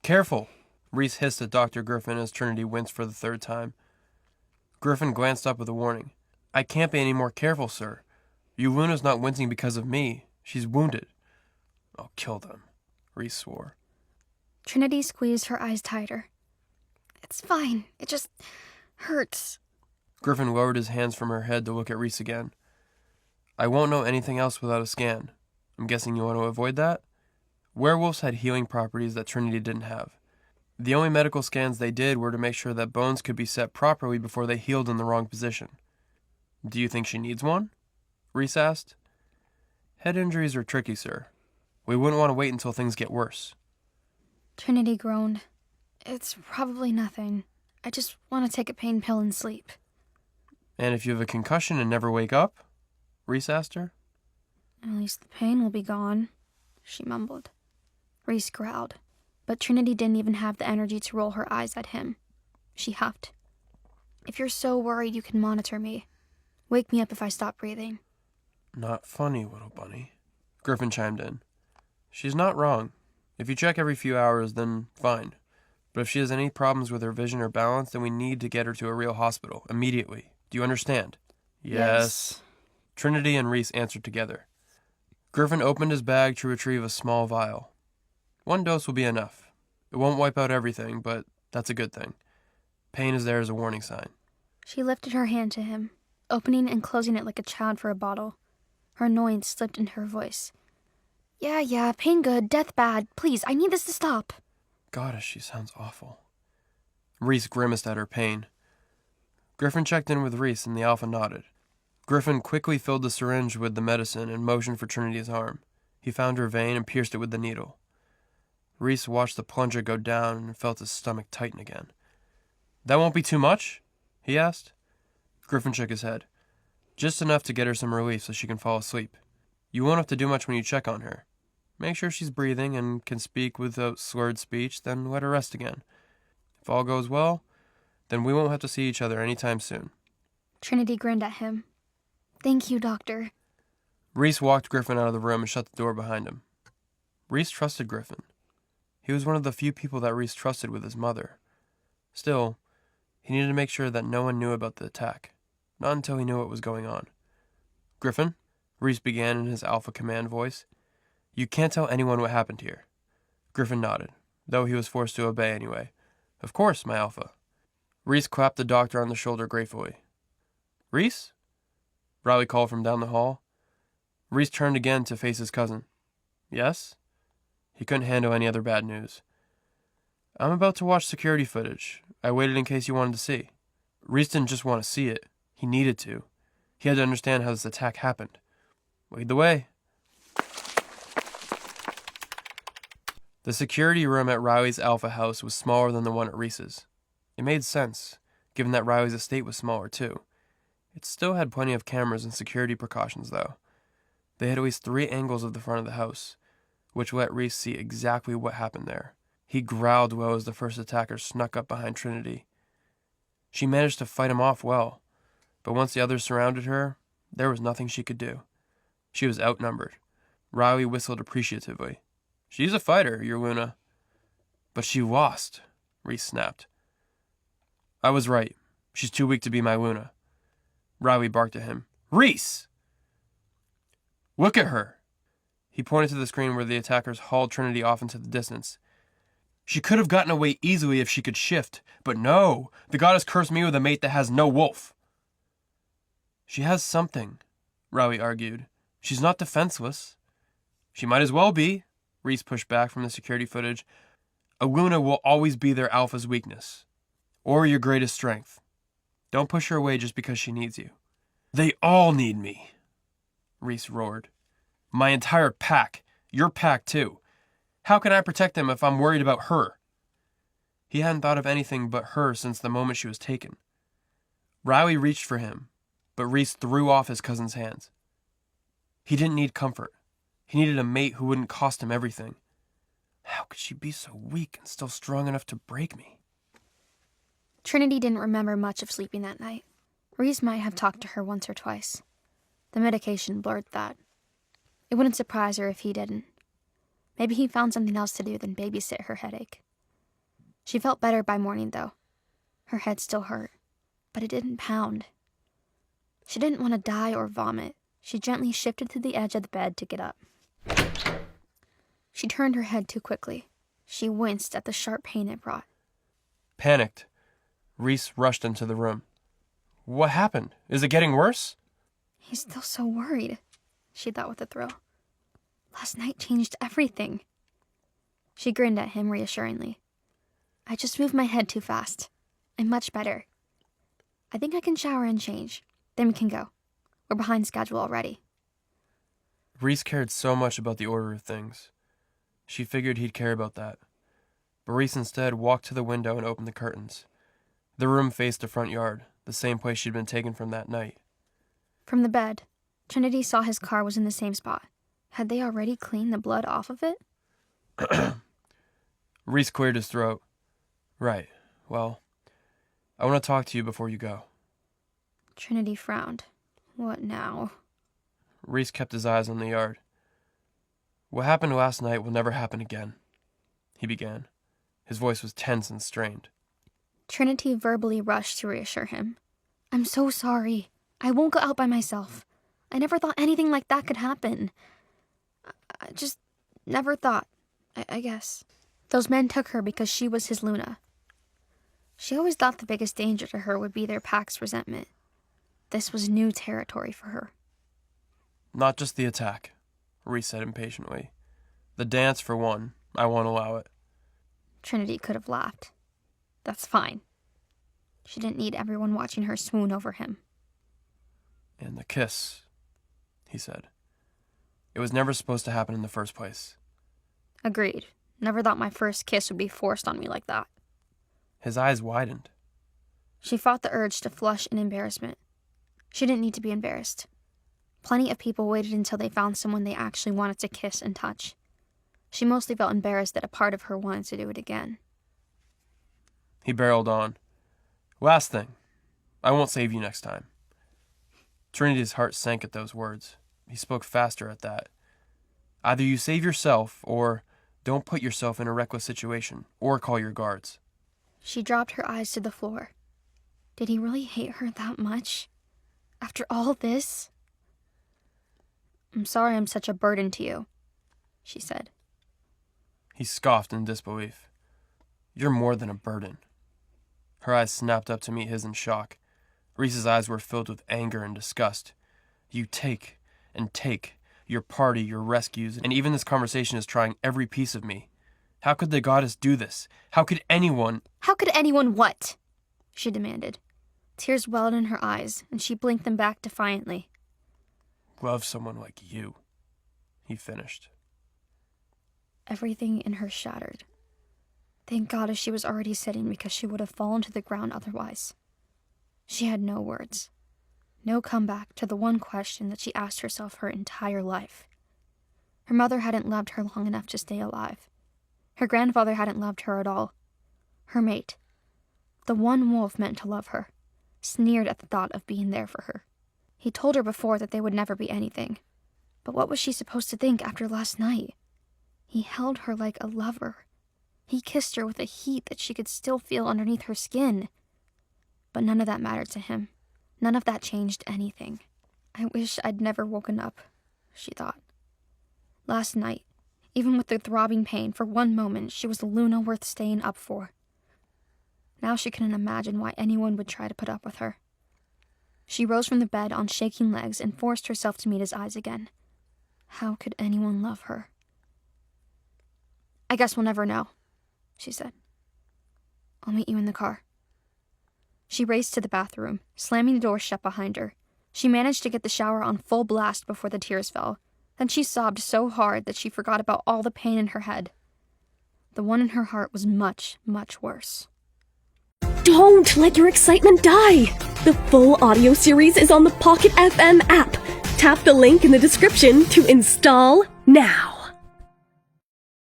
Careful! Reese hissed at Dr. Griffin as Trinity winced for the third time. Griffin glanced up with a warning. I can't be any more careful, sir. Luna's not wincing because of me. She's wounded. I'll kill them, Reese swore. Trinity squeezed her eyes tighter. It's fine. It just hurts. Griffin lowered his hands from her head to look at Reese again. I won't know anything else without a scan. I'm guessing you want to avoid that? Werewolves had healing properties that Trinity didn't have. The only medical scans they did were to make sure that bones could be set properly before they healed in the wrong position. Do you think she needs one? Reese asked. Head injuries are tricky, sir. We wouldn't want to wait until things get worse. Trinity groaned. It's probably nothing. I just want to take a pain pill and sleep. And if you have a concussion and never wake up? Reese asked her. At least the pain will be gone, she mumbled. Reese growled, but Trinity didn't even have the energy to roll her eyes at him. She huffed. If you're so worried, you can monitor me. Wake me up if I stop breathing. Not funny, little bunny. Griffin chimed in. She's not wrong. If you check every few hours, then fine. But if she has any problems with her vision or balance, then we need to get her to a real hospital, immediately. Do you understand? Yes. Trinity and Reese answered together. Griffin opened his bag to retrieve a small vial. One dose will be enough. It won't wipe out everything, but that's a good thing. Pain is there as a warning sign. She lifted her hand to him, opening and closing it like a child for a bottle. Her annoyance slipped into her voice. Yeah, pain good, death bad. Please, I need this to stop. Goddess, she sounds awful. Reese grimaced at her pain. Griffin checked in with Reese and the Alpha nodded. Griffin quickly filled the syringe with the medicine and motioned for Trinity's arm. He found her vein and pierced it with the needle. Reese watched the plunger go down and felt his stomach tighten again. That won't be too much? He asked. Griffin shook his head. Just enough to get her some relief so she can fall asleep. You won't have to do much when you check on her. Make sure she's breathing and can speak without slurred speech, then let her rest again. If all goes well, then we won't have to see each other anytime soon. Trinity grinned at him. Thank you, Doctor. Reese walked Griffin out of the room and shut the door behind him. Reese trusted Griffin. He was one of the few people that Reese trusted with his mother. Still, he needed to make sure that no one knew about the attack. Not until he knew what was going on. Griffin, Reese began in his alpha command voice. You can't tell anyone what happened here. Griffin nodded, though he was forced to obey anyway. Of course, my alpha. Reese clapped the doctor on the shoulder gratefully. Reese? Riley called from down the hall. Reese turned again to face his cousin. Yes? He couldn't handle any other bad news. I'm about to watch security footage. I waited in case you wanted to see. Reese didn't just want to see it. He needed to. He had to understand how this attack happened. Lead the way. The security room at Riley's Alpha house was smaller than the one at Reese's. It made sense, given that Riley's estate was smaller too. It still had plenty of cameras and security precautions, though. They had at least 3 angles of the front of the house, which let Reese see exactly what happened there. He growled well as the first attacker snuck up behind Trinity. She managed to fight him off well, but once the others surrounded her, there was nothing she could do. She was outnumbered. Riley whistled appreciatively. She's a fighter, your Luna. But she lost, Reese snapped. I was right. She's too weak to be my Luna. Riley barked at him. Reese! Look at her! He pointed to the screen where the attackers hauled Trinity off into the distance. She could have gotten away easily if she could shift, but no! The goddess cursed me with a mate that has no wolf! She has something, Riley argued. She's not defenseless. She might as well be, Reese pushed back from the security footage. A Luna will always be their alpha's weakness. Or your greatest strength. Don't push her away just because she needs you. They all need me, Reese roared. My entire pack. Your pack, too. How can I protect them if I'm worried about her? He hadn't thought of anything but her since the moment she was taken. Riley reached for him, but Reese threw off his cousin's hands. He didn't need comfort. He needed a mate who wouldn't cost him everything. How could she be so weak and still strong enough to break me? Trinity didn't remember much of sleeping that night. Reese might have talked to her once or twice. The medication blurred that. It wouldn't surprise her if he didn't. Maybe he found something else to do than babysit her headache. She felt better by morning, though. Her head still hurt, but it didn't pound. She didn't want to die or vomit. She gently shifted to the edge of the bed to get up. She turned her head too quickly. She winced at the sharp pain it brought. Panicked, Reese rushed into the room. What happened? Is it getting worse? He's still so worried, she thought with a thrill. Last night changed everything. She grinned at him reassuringly. I just moved my head too fast. I'm much better. I think I can shower and change. Then we can go. We're behind schedule already. Reese cared so much about the order of things. She figured he'd care about that. But Reese instead walked to the window and opened the curtains. The room faced the front yard, the same place she'd been taken from that night. From the bed, Trinity saw his car was in the same spot. Had they already cleaned the blood off of it? Reese cleared his throat. Right. Well, I want to talk to you before you go. Trinity frowned. What now? Reese kept his eyes on the yard. What happened last night will never happen again, he began. His voice was tense and strained. Trinity verbally rushed to reassure him. I'm so sorry. I won't go out by myself. I never thought anything like that could happen. I just never thought, I guess. Those men took her because she was his Luna. She always thought the biggest danger to her would be their pack's resentment. This was new territory for her. Not just the attack, Reese said impatiently. The dance, for one. I won't allow it. Trinity could have laughed. That's fine. She didn't need everyone watching her swoon over him. And the kiss, he said. It was never supposed to happen in the first place. Agreed. Never thought my first kiss would be forced on me like that. His eyes widened. She fought the urge to flush in embarrassment. She didn't need to be embarrassed. Plenty of people waited until they found someone they actually wanted to kiss and touch. She mostly felt embarrassed that a part of her wanted to do it again. He barreled on. Last thing. I won't save you next time. Trinity's heart sank at those words. He spoke faster at that. Either you save yourself, or don't put yourself in a reckless situation, or call your guards. She dropped her eyes to the floor. Did he really hate her that much? After all this? I'm sorry I'm such a burden to you, she said. He scoffed in disbelief. You're more than a burden. Her eyes snapped up to meet his in shock. Reese's eyes were filled with anger and disgust. You take and take. Your party, your rescues, and even this conversation is trying every piece of me. How could the goddess do this? How could anyone... How could anyone what? She demanded. Tears welled in her eyes, and she blinked them back defiantly. Love someone like you, he finished. Everything in her shattered. Thank God she was already sitting, because she would have fallen to the ground otherwise. She had no words. No comeback to the one question that she asked herself her entire life. Her mother hadn't loved her long enough to stay alive. Her grandfather hadn't loved her at all. Her mate, the one wolf meant to love her, sneered at the thought of being there for her. He told her before that they would never be anything. But what was she supposed to think after last night? He held her like a lover. He kissed her with a heat that she could still feel underneath her skin. But none of that mattered to him. None of that changed anything. I wish I'd never woken up, she thought. Last night, even with the throbbing pain, for one moment, she was the Luna worth staying up for. Now she couldn't imagine why anyone would try to put up with her. She rose from the bed on shaking legs and forced herself to meet his eyes again. How could anyone love her? I guess we'll never know, she said. I'll meet you in the car. She raced to the bathroom, slamming the door shut behind her. She managed to get the shower on full blast before the tears fell. Then she sobbed so hard that she forgot about all the pain in her head. The one in her heart was much, much worse. Don't let your excitement die! The full audio series is on the Pocket FM app. Tap the link in the description to install now.